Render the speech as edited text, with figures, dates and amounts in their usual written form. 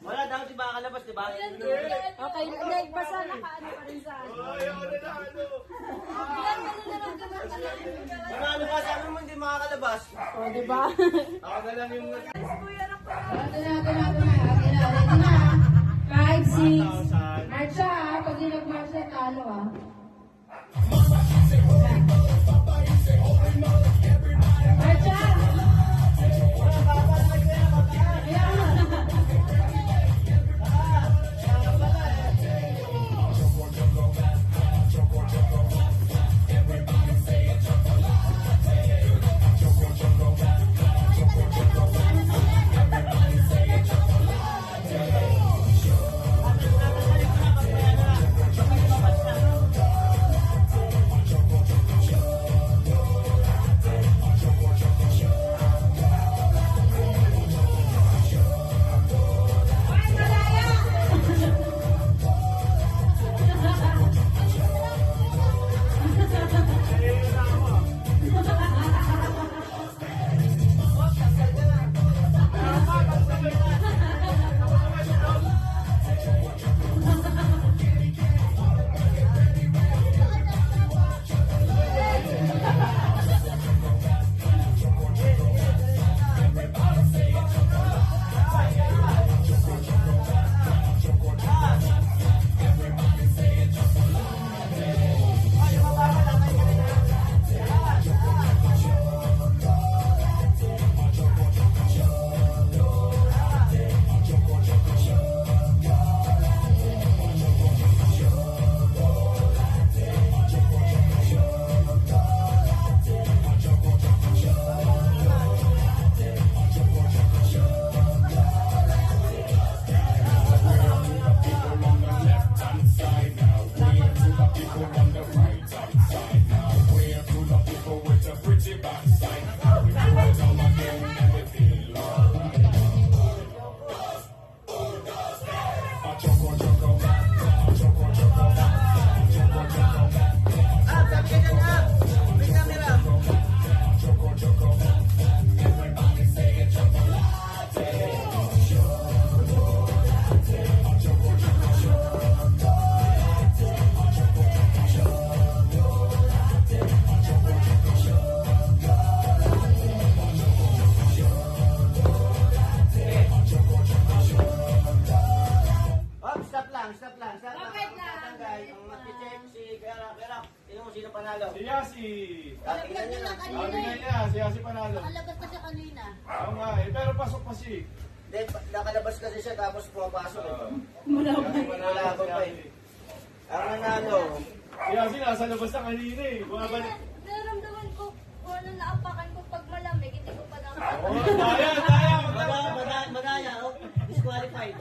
Wala daw, di ba? Kalabas, di ba? Okay, like, basta nakaano pa rin sa ano. Ano ka, sabi mo hindi makakalabas? O, di ba? Ako na lang yung... Ito na. 5, 6. Marcha, pag di nag-marcha, talo Marcha! Sino panalo? Si Yasi. Tingnan nyo lang. Tingnan niya, si Yasi panalo. Nakalabas pa siya kanina. Oo nga pero pasok pa si. Nakalabas kasi siya tapos pumapasok. Yasi Wala panalo ako si pa Yasi. Ang nanalo. Si Asi nasa labas na kanina eh. Bumabalik. Naramdaman ko kung ano naapakan ko pag malamig, hindi ko pa Oh, daya, daya. Madaya, oh. Disqualified.